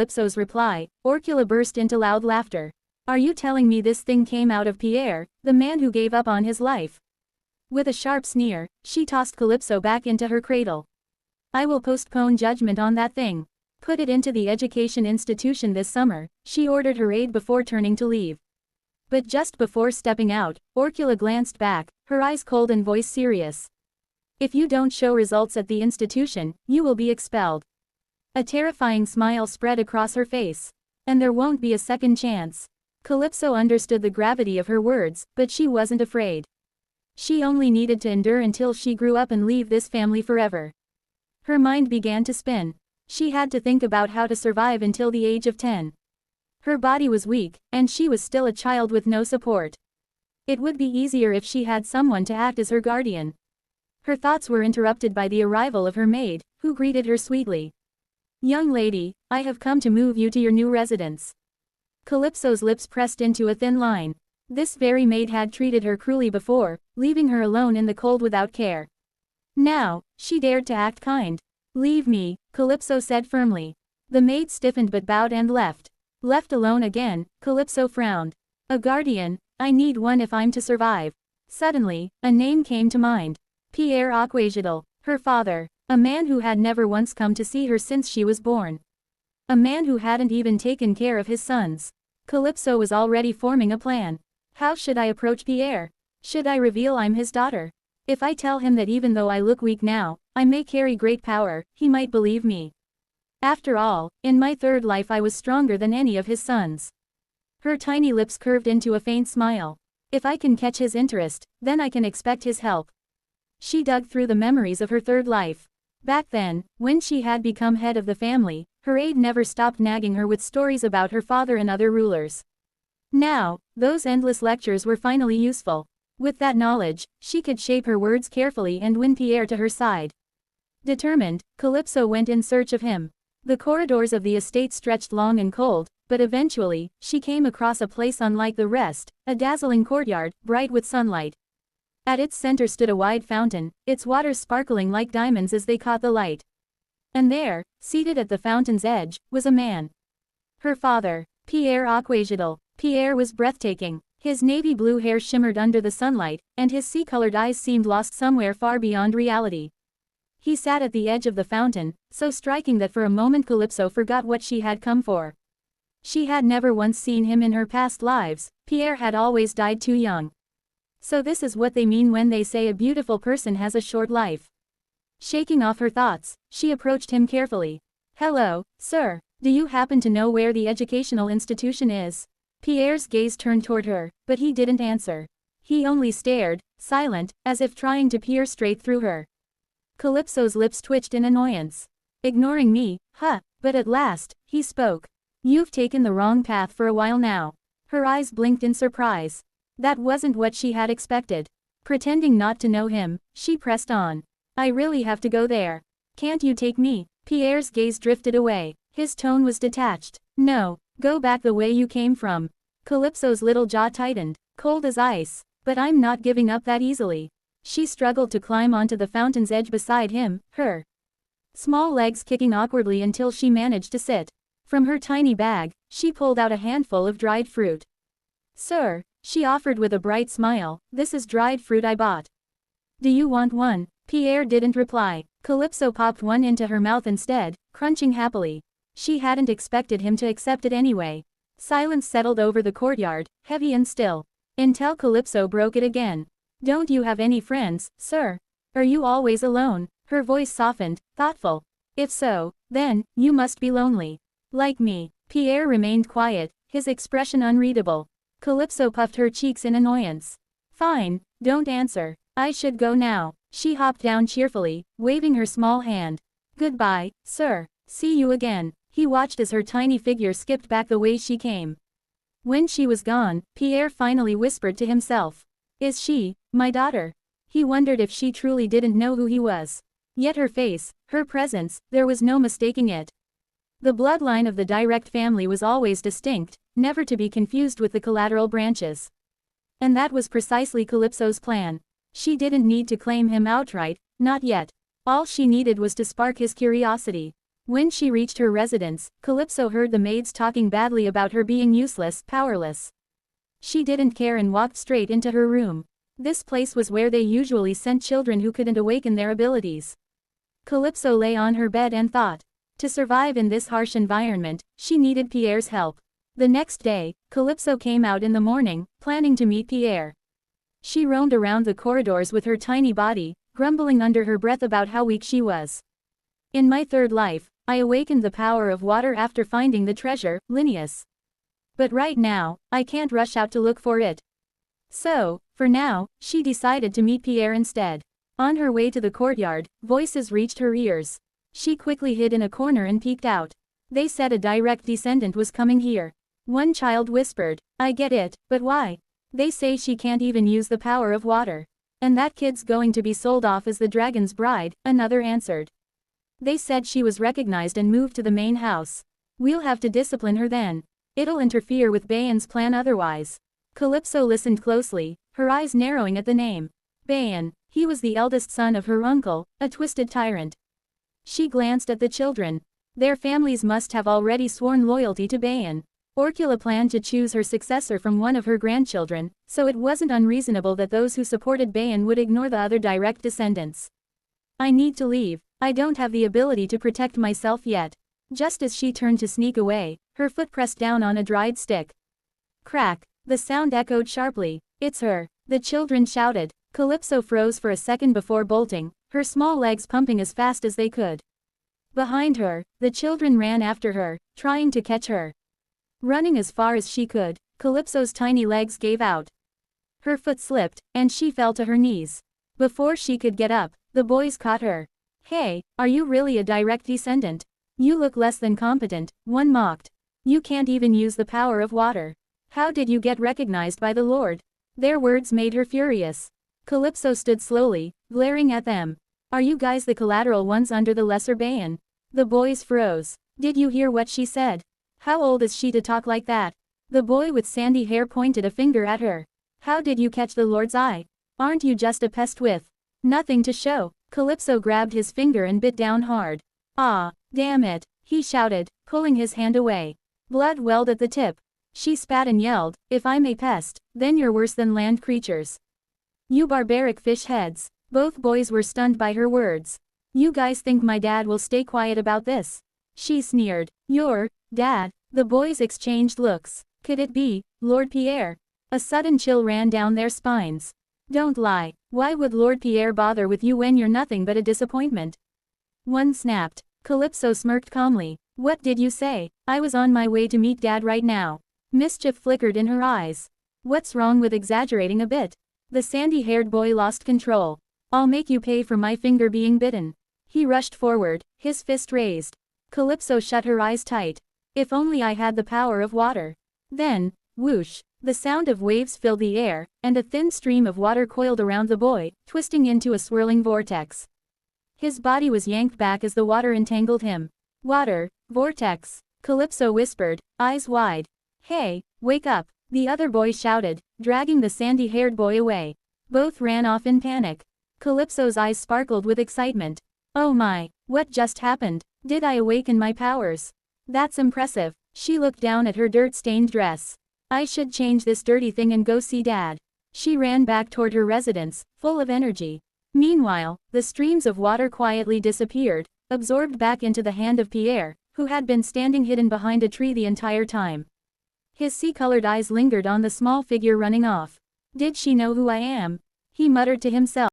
Calypso's reply, Orcula burst into loud laughter. Are you telling me this thing came out of Pierre, the man who gave up on his life? With a sharp sneer, she tossed Calypso back into her cradle. I will postpone judgment on that thing. Put it into the education institution this summer, she ordered her aide before turning to leave. But just before stepping out, Orcula glanced back, her eyes cold and voice serious. If you don't show results at the institution, you will be expelled. A terrifying smile spread across her face. And there won't be a second chance. Calypso understood the gravity of her words, but she wasn't afraid. She only needed to endure until she grew up and leave this family forever. Her mind began to spin. She had to think about how to survive until the age of 10. Her body was weak, and she was still a child with no support. It would be easier if she had someone to act as her guardian. Her thoughts were interrupted by the arrival of her maid, who greeted her sweetly. Young lady, I have come to move you to your new residence. Calypso's lips pressed into a thin line. This very maid had treated her cruelly before, leaving her alone in the cold without care. Now, she dared to act kind. Leave me, Calypso said firmly. The maid stiffened but bowed and left. Left alone again, Calypso frowned. A guardian, I need one if I'm to survive. Suddenly, a name came to mind. Pierre Aquagidal, her father. A man who had never once come to see her since she was born. A man who hadn't even taken care of his sons. Calypso was already forming a plan. How should I approach Pierre? Should I reveal I'm his daughter? If I tell him that even though I look weak now, I may carry great power, he might believe me. After all, in my third life I was stronger than any of his sons. Her tiny lips curved into a faint smile. If I can catch his interest, then I can expect his help. She dug through the memories of her third life. Back then, when she had become head of the family, her aide never stopped nagging her with stories about her father and other rulers. Now, those endless lectures were finally useful. With that knowledge, she could shape her words carefully and win Pierre to her side. Determined, Calypso went in search of him. The corridors of the estate stretched long and cold, but eventually, she came across a place unlike the rest, a dazzling courtyard, bright with sunlight. At its center stood a wide fountain, its waters sparkling like diamonds as they caught the light. And there, seated at the fountain's edge, was a man. Her father, Pierre Aquagidal. Pierre was breathtaking. His navy blue hair shimmered under the sunlight, and his sea-colored eyes seemed lost somewhere far beyond reality. He sat at the edge of the fountain, so striking that for a moment Calypso forgot what she had come for. She had never once seen him in her past lives. Pierre had always died too young. So this is what they mean when they say a beautiful person has a short life. Shaking off her thoughts, she approached him carefully. Hello, sir. Do you happen to know where the educational institution is? Pierre's gaze turned toward her, but he didn't answer. He only stared, silent, as if trying to peer straight through her. Calypso's lips twitched in annoyance. Ignoring me, huh? But at last, he spoke. You've taken the wrong path for a while now. Her eyes blinked in surprise. That wasn't what she had expected. Pretending not to know him, she pressed on. I really have to go there. Can't you take me? Pierre's gaze drifted away. His tone was detached. No, go back the way you came from. Calypso's little jaw tightened, cold as ice. But I'm not giving up that easily. She struggled to climb onto the fountain's edge beside him, her small legs kicking awkwardly until she managed to sit. From her tiny bag, she pulled out a handful of dried fruit. Sir, she offered with a bright smile, this is dried fruit I bought. Do you want one? Pierre didn't reply. Calypso popped one into her mouth instead, crunching happily. She hadn't expected him to accept it anyway. Silence settled over the courtyard, heavy and still. Until Calypso broke it again. Don't you have any friends, sir? Are you always alone? Her voice softened, thoughtful. If so, then, you must be lonely. Like me. Pierre remained quiet, his expression unreadable. Calypso puffed her cheeks in annoyance. Fine, don't answer. I should go now. She hopped down cheerfully, waving her small hand. Goodbye, sir. See you again. He watched as her tiny figure skipped back the way she came. When she was gone, Pierre finally whispered to himself. Is she, my daughter? He wondered if she truly didn't know who he was. Yet her face, her presence, there was no mistaking it. The bloodline of the direct family was always distinct, never to be confused with the collateral branches. And that was precisely Calypso's plan. She didn't need to claim him outright, not yet. All she needed was to spark his curiosity. When she reached her residence, Calypso heard the maids talking badly about her being useless, powerless. She didn't care and walked straight into her room. This place was where they usually sent children who couldn't awaken their abilities. Calypso lay on her bed and thought. To survive in this harsh environment, she needed Pierre's help. The next day, Calypso came out in the morning, planning to meet Pierre. She roamed around the corridors with her tiny body, grumbling under her breath about how weak she was. In my third life, I awakened the power of water after finding the treasure, Linnaeus. But right now, I can't rush out to look for it. So, for now, she decided to meet Pierre instead. On her way to the courtyard, voices reached her ears. She quickly hid in a corner and peeked out. They said a direct descendant was coming here. One child whispered, I get it, but why? They say she can't even use the power of water. And that kid's going to be sold off as the dragon's bride, another answered. They said she was recognized and moved to the main house. We'll have to discipline her then. It'll interfere with Bayan's plan otherwise. Calypso listened closely, her eyes narrowing at the name. Bayan, he was the eldest son of her uncle, a twisted tyrant. She glanced at the children. Their families must have already sworn loyalty to Bayan. Orcula planned to choose her successor from one of her grandchildren, so it wasn't unreasonable that those who supported Bayan would ignore the other direct descendants. I need to leave. I don't have the ability to protect myself yet. Just as she turned to sneak away, her foot pressed down on a dried stick. Crack! The sound echoed sharply. It's her! The children shouted. Calypso froze for a second before bolting, her small legs pumping as fast as they could. Behind her, the children ran after her, trying to catch her. Running as far as she could, Calypso's tiny legs gave out. Her foot slipped, and she fell to her knees. Before she could get up, the boys caught her. Hey, are you really a direct descendant? You look less than competent, one mocked. You can't even use the power of water. How did you get recognized by the Lord? Their words made her furious. Calypso stood slowly, glaring at them. Are you guys the collateral ones under the lesser Bayan? The boys froze. Did you hear what she said? How old is she to talk like that? The boy with sandy hair pointed a finger at her. How did you catch the Lord's eye? Aren't you just a pest with nothing to show? Calypso grabbed his finger and bit down hard. Ah, damn it, he shouted, pulling his hand away. Blood welled at the tip. She spat and yelled, if I'm a pest, then you're worse than land creatures. You barbaric fish heads. Both boys were stunned by her words. You guys think my dad will stay quiet about this? She sneered. Your dad? The boys exchanged looks. Could it be Lord Pierre? A sudden chill ran down their spines. Don't lie. Why would Lord Pierre bother with you when you're nothing but a disappointment? One snapped. Calypso smirked calmly. What did you say? I was on my way to meet Dad right now. Mischief flickered in her eyes. What's wrong with exaggerating a bit? The sandy-haired boy lost control. I'll make you pay for my finger being bitten. He rushed forward, his fist raised. Calypso shut her eyes tight. If only I had the power of water. Then, whoosh, the sound of waves filled the air, and a thin stream of water coiled around the boy, twisting into a swirling vortex. His body was yanked back as the water entangled him. Water, vortex, Calypso whispered, eyes wide. Hey, wake up, the other boy shouted, dragging the sandy-haired boy away. Both ran off in panic. Calypso's eyes sparkled with excitement. Oh my, what just happened? Did I awaken my powers? That's impressive. She looked down at her dirt-stained dress. I should change this dirty thing and go see Dad. She ran back toward her residence, full of energy. Meanwhile, the streams of water quietly disappeared, absorbed back into the hand of Pierre, who had been standing hidden behind a tree the entire time. His sea-colored eyes lingered on the small figure running off. Did she know who I am? He muttered to himself.